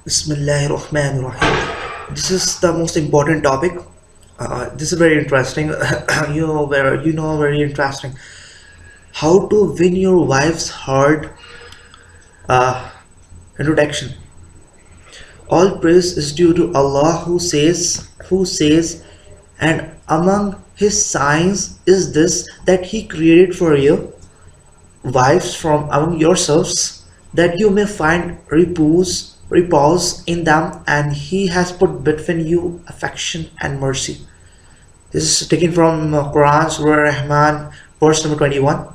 Bismillahirrahmanirrahim. This is the most important topic. This is very interesting. Very interesting. How to win your wife's heart. Uh, Introduction. All praise is due to Allah who says, and among His signs is this that He created for you wives from among yourselves, that you may find repose in them, and He has put between you affection and mercy. This is taken from Quran, Surah Rahman, verse number 21.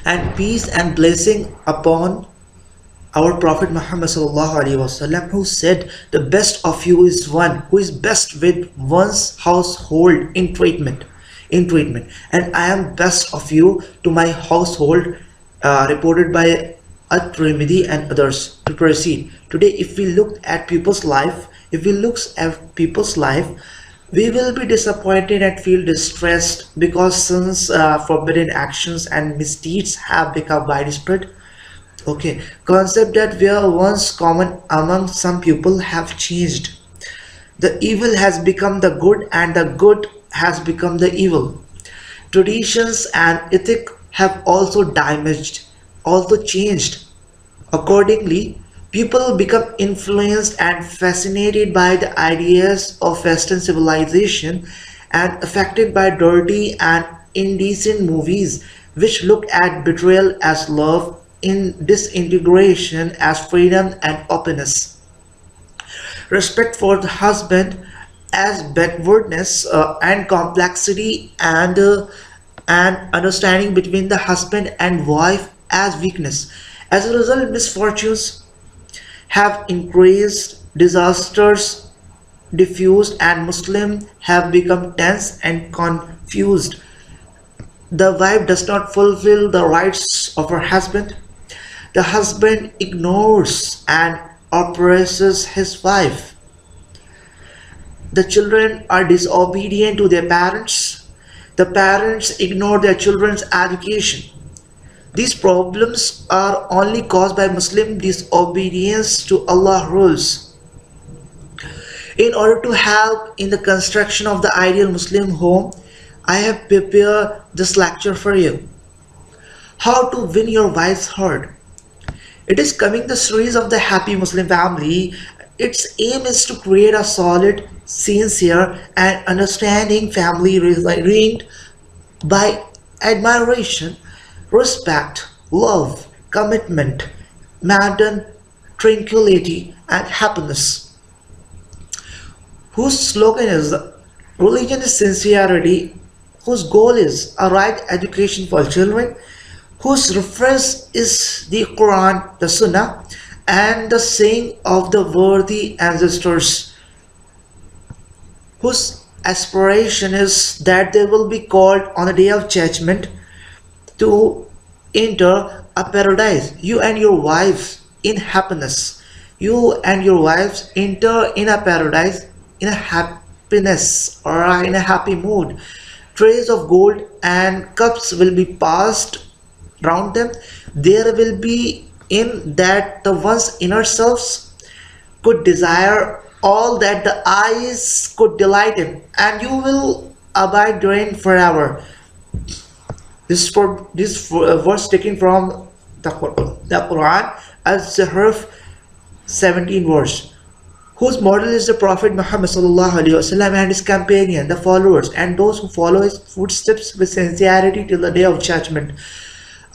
And peace and blessing upon our Prophet Muhammad sallallahu alaihi wasallam, who said, "The best of you is one who is best with one's household in treatment, and I am best of you to my household." Reported by At-Tirmidhi and others. To proceed, today, if we look at people's life, we will be disappointed and feel distressed because since forbidden actions and misdeeds have become widespread. Okay, concept that were once common among some people have changed. The evil has become the good and the good has become the evil. Traditions and ethic have also changed. Accordingly, people become influenced and fascinated by the ideas of Western civilization and affected by dirty and indecent movies which look at betrayal as love, in disintegration as freedom and openness, respect for the husband as backwardness and complexity, and understanding between the husband and wife as weakness. As a result, misfortunes have increased, disasters diffused, and Muslims have become tense and confused. The wife does not fulfill the rights of her husband. The husband ignores and oppresses his wife. The children are disobedient to their parents. The parents ignore their children's education. These problems are only caused by Muslim disobedience to Allah rules. In order to help in the construction of the ideal Muslim home, I have prepared this lecture for you. How to win your wife's heart. It is coming the series of the happy Muslim family. Its aim is to create a solid, sincere, and understanding family ringed by admiration, respect, love, commitment, madden, tranquility, and happiness. Whose slogan is religion is sincerity, whose goal is a right education for children, whose reference is the Quran, the Sunnah, and the saying of the worthy ancestors, whose aspiration is that they will be called on the day of judgment to enter a paradise. You and your wives in happiness. You and your wives enter in a paradise in a happiness or in a happy mood. Trays of gold and cups will be passed round them. There will be in that the one's inner selves could desire all that the eyes could delight in, and you will abide therein forever. This verse taken from the Quran as Zahruf 17 verse, whose model is the Prophet Muhammad sallallahu alaihi wasallam and his companion, the followers, and those who follow his footsteps with sincerity till the day of judgment.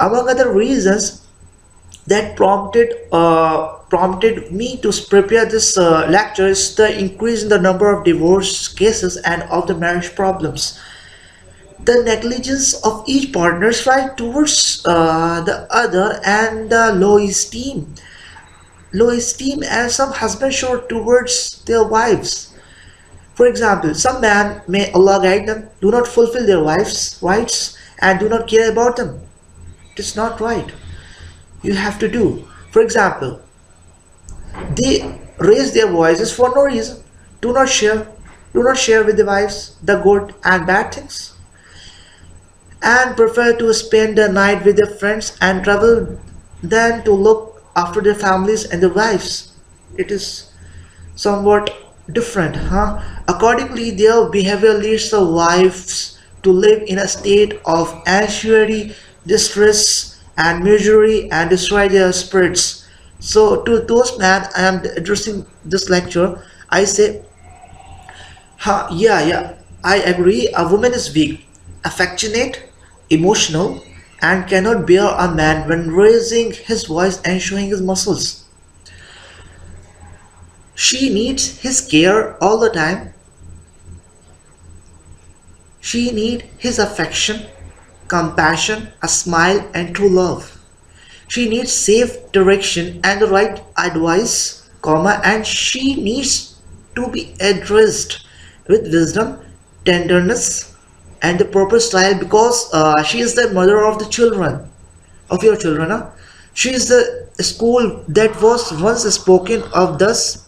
Among other reasons that prompted me to prepare this lecture is the increase in the number of divorce cases and of the marriage problems. The negligence of each partner's right towards the other, and the low esteem and some husbands show towards their wives. For example, some men, may Allah guide them, do not fulfill their wives' rights and do not care about them. It is not right. You have to do. For example, they raise their voices for no reason. Do not share. Do not share with the wives the good and bad things, and prefer to spend the night with their friends and travel than to look after their families and their wives. It is somewhat different, huh? Accordingly, their behavior leads the wives to live in a state of anxiety, distress, and misery and destroy their spirits. So, to those men I am addressing this lecture, I say, huh, yeah, I agree. A woman is weak, affectionate, emotional, and cannot bear a man when raising his voice and showing his muscles. She needs his care all the time. She needs his affection, compassion, a smile, and true love. She needs safe direction and the right advice, comma, and she needs to be addressed with wisdom, tenderness, and the proper style because she is the mother of the children, of your children. Huh? She is the school that was once spoken of thus.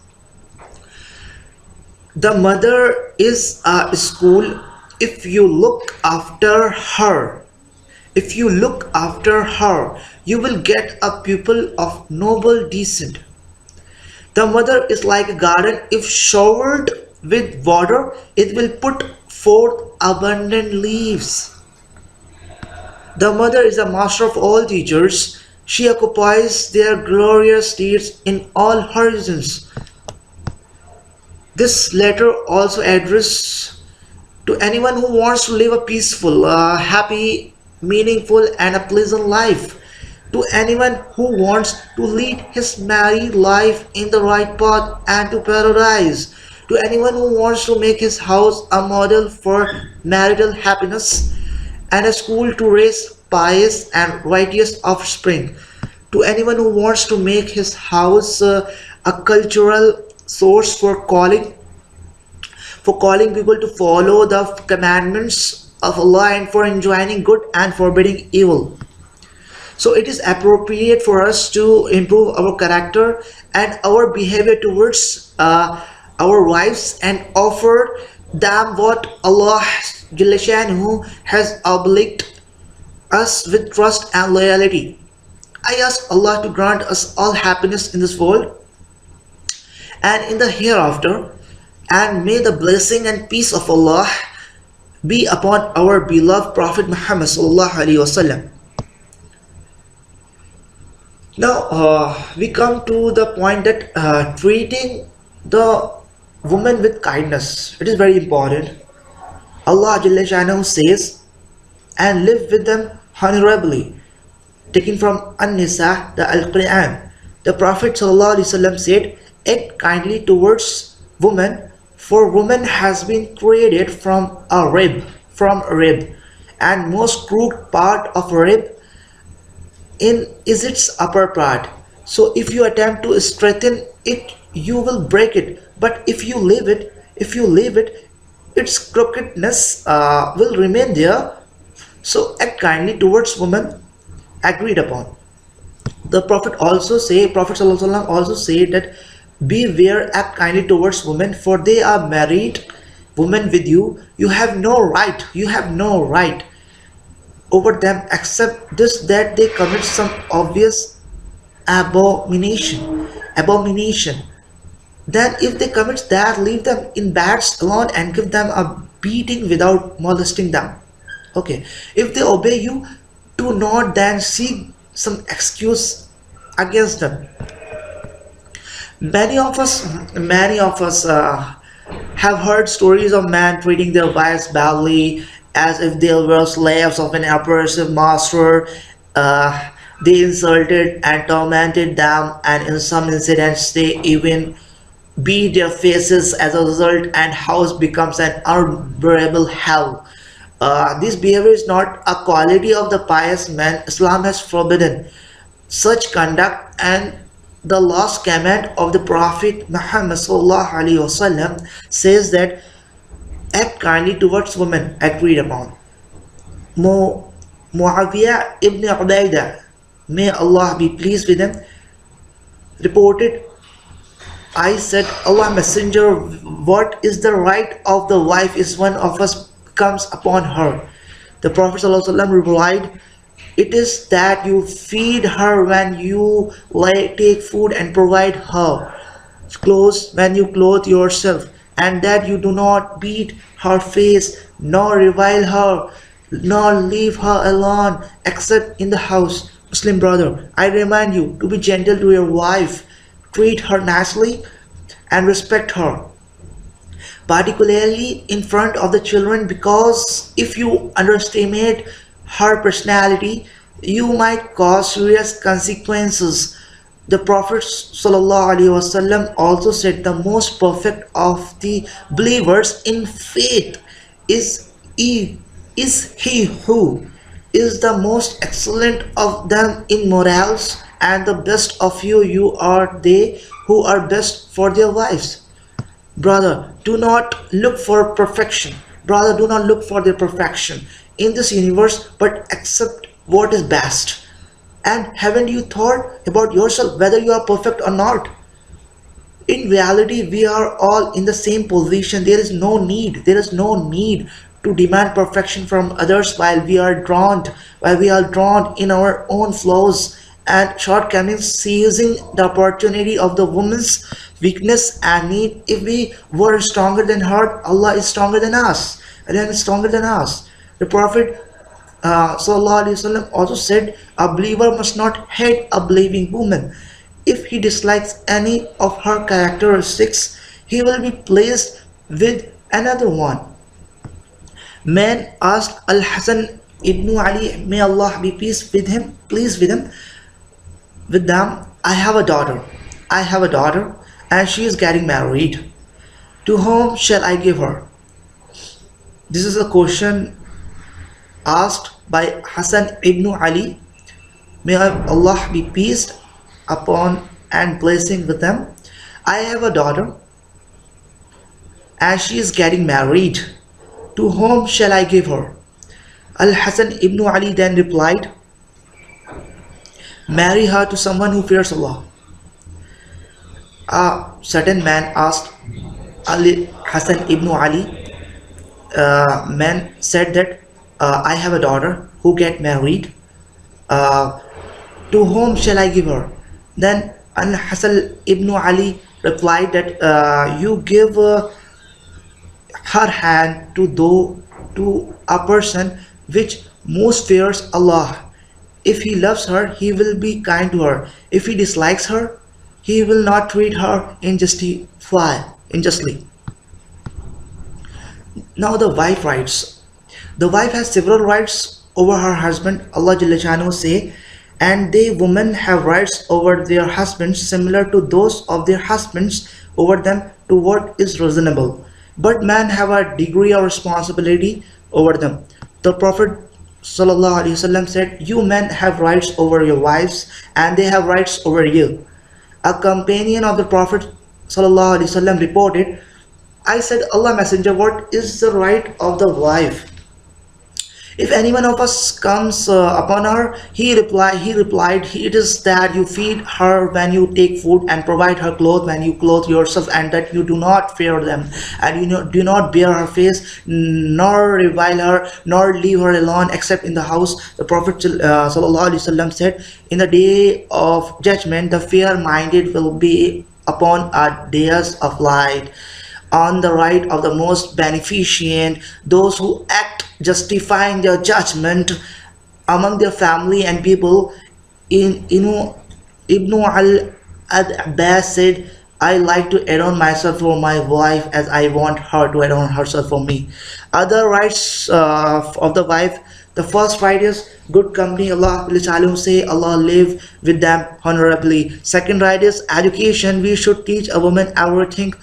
The mother is a school. If you look after her, if you look after her, you will get a pupil of noble descent. The mother is like a garden. If showered with water, it will put forth abundant leaves. The mother is a master of all teachers. She occupies their glorious seats in all horizons. This letter also addressed to anyone who wants to live a peaceful, happy, meaningful, and a pleasant life. To anyone who wants to lead his married life in the right path and to paradise. To anyone who wants to make his house a model for marital happiness and a school to raise pious and righteous offspring. To anyone who wants to make his house a cultural source for calling people to follow the commandments of Allah and for enjoining good and forbidding evil. So it is appropriate for us to improve our character and our behavior towards our wives and offer them what Allah Jalla Shanuhu has obliged us with trust and loyalty. I ask Allah to grant us all happiness in this world and in the hereafter, and may the blessing and peace of Allah be upon our beloved Prophet Muhammad sallallahu alaihi wasallam. Now we come to the point that treating the woman with kindness, it is very important. Allah Jalla Shanahu says, and live with them honorably. Taken from An-Nisa, the Al-Quran. The Prophet ﷺ said, act kindly towards woman, for woman has been created from a rib, and most crooked part of a rib in is its upper part. So if you attempt to straighten it, you will break it. But if you leave it, its crookedness will remain there. So act kindly towards women, agreed upon. The Prophet ﷺ also said that beware, act kindly towards women, for they are married women with you. You have no right over them except this, that they commit some obvious abomination. Then if they commit that, leave them in beds alone and give them a beating without molesting them. Okay, if they obey you, do not then seek some excuse against them. Many of us have heard stories of men treating their wives badly as if they were slaves of an oppressive master. Uh, they insulted and tormented them, and in some incidents, they even beat their faces as a result, and house becomes an unbearable hell. This behavior is not a quality of the pious man. Islam has forbidden such conduct, and the last command of the Prophet Muhammad sallallahu alaihi wasallam says that act kindly towards women, agreed upon. Mu Muawiyah ibn Ubaidah, may Allah be pleased with him, reported, I said, Allah Messenger, what is the right of the wife if one of us comes upon her? The Prophet ﷺ replied, it is that you feed her when you take food and provide her clothes when you clothe yourself, and that you do not beat her face, nor revile her, nor leave her alone except in the house. Muslim brother, I remind you to be gentle to your wife, treat her nicely, and respect her, particularly in front of the children, because if you underestimate her personality, you might cause serious consequences. The Prophet ﷺ also said the most perfect of the believers in faith is he, is he who is the most excellent of them in morals, and the best of you are they who are best for their wives. Brother, do not look for perfection. Brother, do not look for the perfection in this universe, but accept what is best. And haven't you thought about yourself whether you are perfect or not? In reality, we are all in the same position. There is no need to demand perfection from others while we are drawn in our own flaws and shortcomings, seizing the opportunity of the woman's weakness and need. If we were stronger than her, Allah is stronger than us, and then is stronger than us. The Prophet Sallallahu Alaihi Wasallam also said, a believer must not hate a believing woman. If he dislikes any of her characteristics, he will be placed with another one. Man asked Al Hasan ibn Ali, may Allah be pleased with them, I have a daughter. I have a daughter, and she is getting married. To whom shall I give her? This is a question asked by Hassan ibn Ali. May Allah be pleased upon and blessing with them. I have a daughter, and she is getting married. To whom shall I give her? Al Hasan ibn Ali then replied, marry her to someone who fears Allah. A certain man asked Ali Hasan ibn Ali, man said that I have a daughter who get married. Uh, to whom shall I give her? Then Al Hasan ibn Ali replied that you give her hand to a person which most fears Allah. If he loves her, he will be kind to her. If he dislikes her, he will not treat her unjustly. Now the wife rights. The wife has several rights over her husband. Allah Jalla Jalaluhu say, and they women have rights over their husbands similar to those of their husbands over them to what is reasonable. But men have a degree of responsibility over them. The Prophet ﷺ said, you men have rights over your wives, and they have rights over you. A companion of the Prophet ﷺ reported, I said, Allah Messenger, what is the right of the wife? If any one of us comes upon her, he replied, it is that you feed her when you take food and provide her clothes when you clothe yourself, and that you do not fear them, and do not bear her face, nor revile her, nor leave her alone except in the house. The Prophet ﷺ said, in the day of judgment, the fair-minded will be upon a dais of light, on the right of the most beneficent, those who act justifying their judgment among their family and people. Ibn al-Abbas said, I like to adorn myself for my wife as I want her to adorn herself for me. Other rights of the wife. The first right is good company. Allah say, Allah live with them honorably. Second right is education. We should teach a woman everything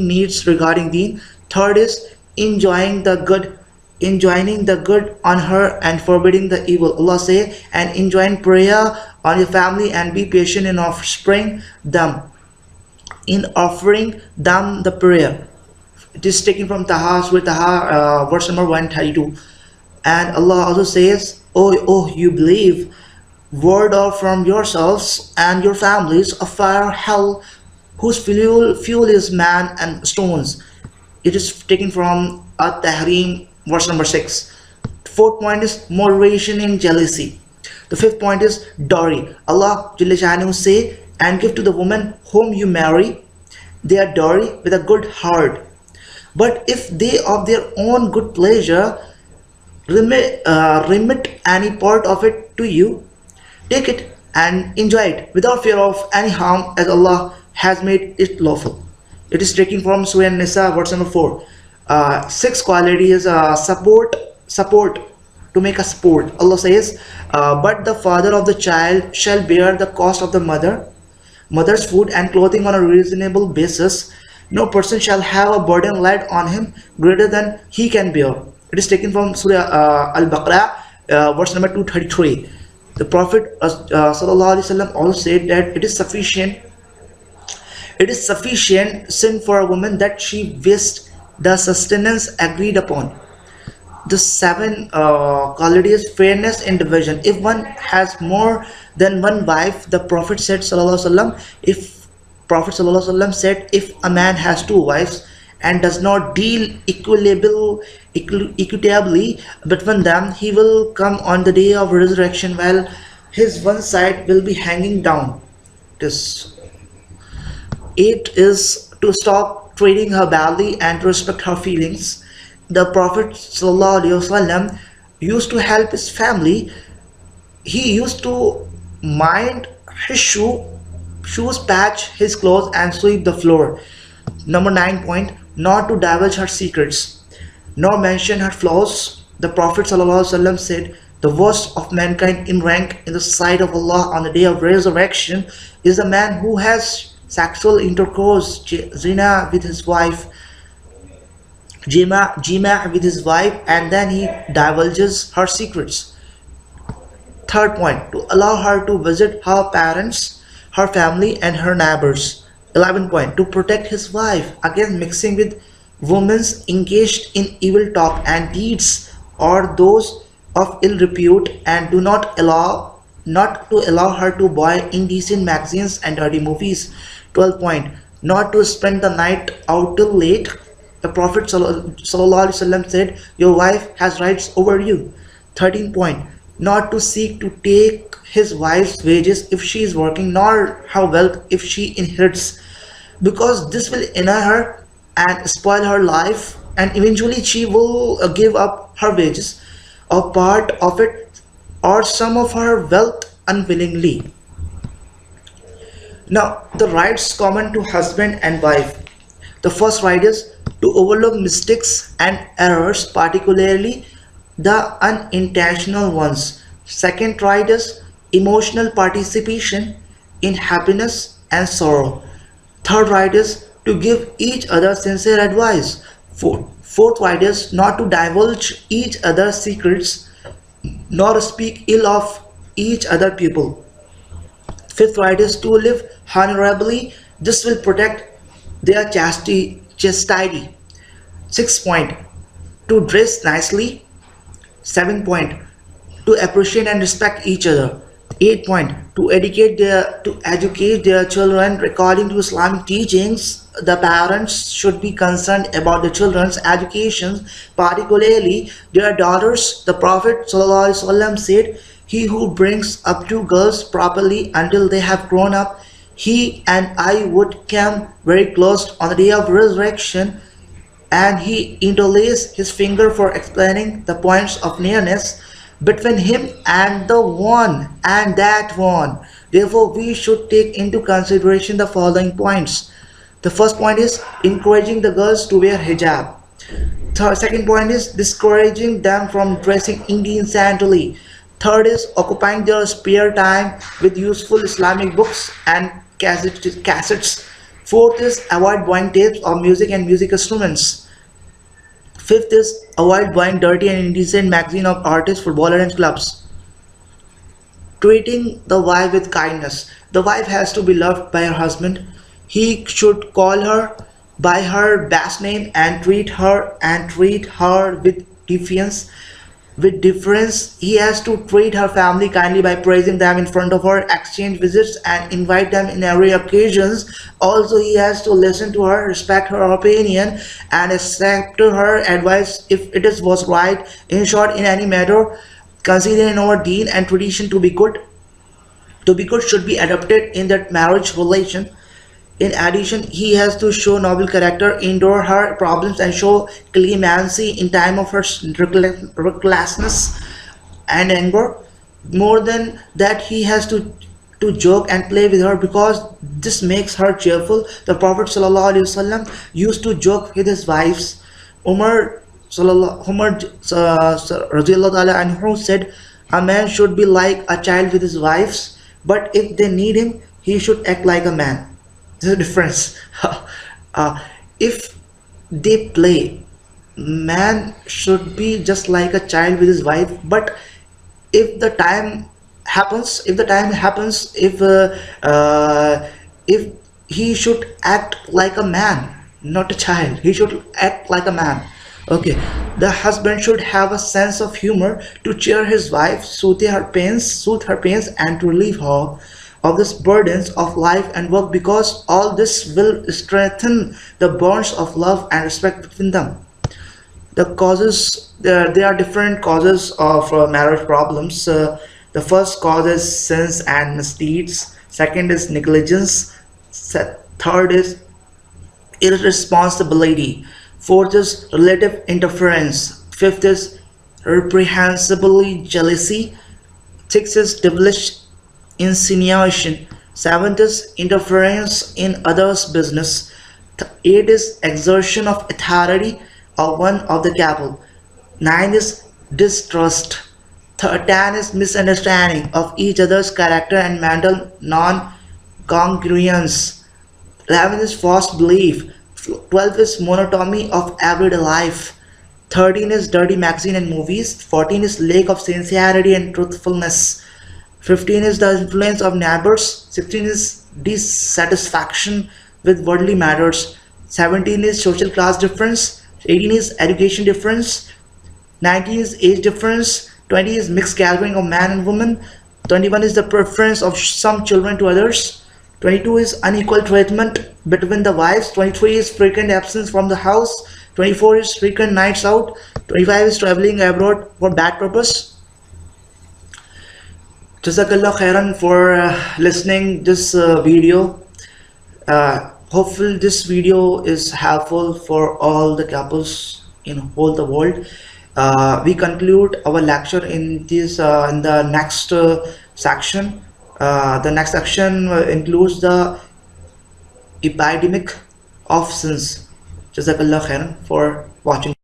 needs regarding deen. Third is enjoining the good on her and forbidding the evil. Allah say, and enjoin prayer on your family and be patient in offering the prayer. It is taken from Taha, verse number 132. And Allah also says, oh, you believe, ward off from yourselves and your families a fire hell whose fuel is man and stones. It is taken from At-Tahrim, verse number 6. Fourth point is moderation in jealousy. The fifth point is dowry. Allah Jalla Jalaluhu say, and give to the woman whom you marry their dowry with a good heart. But if they of their own good pleasure remit any part of it to you, take it and enjoy it without fear of any harm, as Allah has made it lawful. It is taken from Surah Nisa, verse number 4. Six qualities support to make a support. Allah says, but the father of the child shall bear the cost of the mother's food and clothing on a reasonable basis. No person shall have a burden laid on him greater than he can bear. It is taken from Surah Al-Baqarah, verse number 233. The Prophet sallallahu alaihi wasallam also said that it is sufficient sin for a woman that she waste the sustenance agreed upon. The seven qualities: fairness in division. If one has more than one wife, the Prophet said sallallahu alaihi wasallam, if Prophet sallallahu alaihi wasallam said, if a man has two wives and does not deal equitably between them, he will come on the day of resurrection while his one side will be hanging down. This Eight is to stop treating her badly and to respect her feelings. The Prophet ﷺ used to help his family. He used to mind his shoes, patch his clothes, and sweep the floor. Number 9 point, not to divulge her secrets, nor mention her flaws. The Prophet ﷺ said, the worst of mankind in rank in the sight of Allah on the day of resurrection is the man who has sexual intercourse, zina with his wife, jima with his wife, and then he divulges her secrets. Third point, to allow her to visit her parents, her family, and her neighbors. 11 point, to protect his wife against mixing with women engaged in evil talk and deeds or those of ill repute, and do not to allow her to buy indecent magazines and dirty movies. 12 point, not to spend the night out till late. The Prophet ﷺ said, your wife has rights over you. 13 point, not to seek to take his wife's wages if she is working, nor her wealth if she inherits, because this will injure her and spoil her life, and eventually she will give up her wages or part of it or some of her wealth unwillingly. Now, the rights common to husband and wife. The first right is to overlook mistakes and errors, particularly the unintentional ones. Second right is emotional participation in happiness and sorrow. Third right is to give each other sincere advice. Fourth right is not to divulge each other's secrets nor speak ill of each other people. Fifth right is to live honorably. This will protect their chastity. Sixth point, to dress nicely. 7 point, to appreciate and respect each other. 8 point, to educate their children according to Islamic teachings. The parents should be concerned about the children's education, particularly their daughters. The Prophet ﷺ said, he who brings up two girls properly until they have grown up, he and I would come very close on the day of resurrection. And he interlaced his finger for explaining the points of nearness between him and the one and that one. Therefore, we should take into consideration the following points. The first point is encouraging the girls to wear hijab. Second point is discouraging them from dressing indecently. Third is occupying their spare time with useful Islamic books and cassettes. Fourth is avoid buying tapes of music and music instruments. Fifth is avoid buying dirty and indecent magazine of artists, footballers, and clubs. Treating the wife with kindness. The wife has to be loved by her husband. He should call her by her best name and treat her with deference. With difference, he has to treat her family kindly by praising them in front of her, exchange visits, and invite them in every occasions. Also, he has to listen to her, respect her opinion, and accept her advice if was right. In short, in any matter, considering our deen and tradition to be good should be adopted in that marriage relation. In addition, he has to show noble character, endure her problems, and show clemency in time of her recklessness and anger. More than that, he has to joke and play with her because this makes her cheerful. The Prophet ﷺ used to joke with his wives. Umar radiallahu ta'ala anhu said, "A man should be like a child with his wives, but if they need him, he should act like a man." There's a difference. uh, if they play, man should be just like a child with his wife, but if the time happens, if he should act like a man, not a child, he should act like a man. Okay, the husband should have a sense of humor to cheer his wife, soothe her pains, and to relieve her of the burdens of life and work, because all this will strengthen the bonds of love and respect between them. The causes, there are different causes of marriage problems. The first cause is sins and misdeeds, second is negligence, third is irresponsibility, fourth is relative interference, fifth is reprehensibly jealousy, sixth is devilish insinuation, seventh is interference in others' business, eight is exertion of authority of one of the couple, nine is distrust, 10 is misunderstanding of each other's character and mental non-congruence, 11 is false belief, 12 is monotony of everyday life, 13 is dirty magazine and movies, 14 is lack of sincerity and truthfulness, 15 is the influence of neighbors, 16 is dissatisfaction with worldly matters, 17 is social class difference, 18 is education difference, 19 is age difference, 20 is mixed gathering of man and woman, 21 is the preference of some children to others, 22 is unequal treatment between the wives, 23 is frequent absence from the house, 24 is frequent nights out, 25 is traveling abroad for bad purpose. Jazakallah khairan for listening this video. Hopefully this video is helpful for all the couples in whole the world. We conclude our lecture in the next section. The next section includes the epidemic of sins. Jazakallah khairan for watching.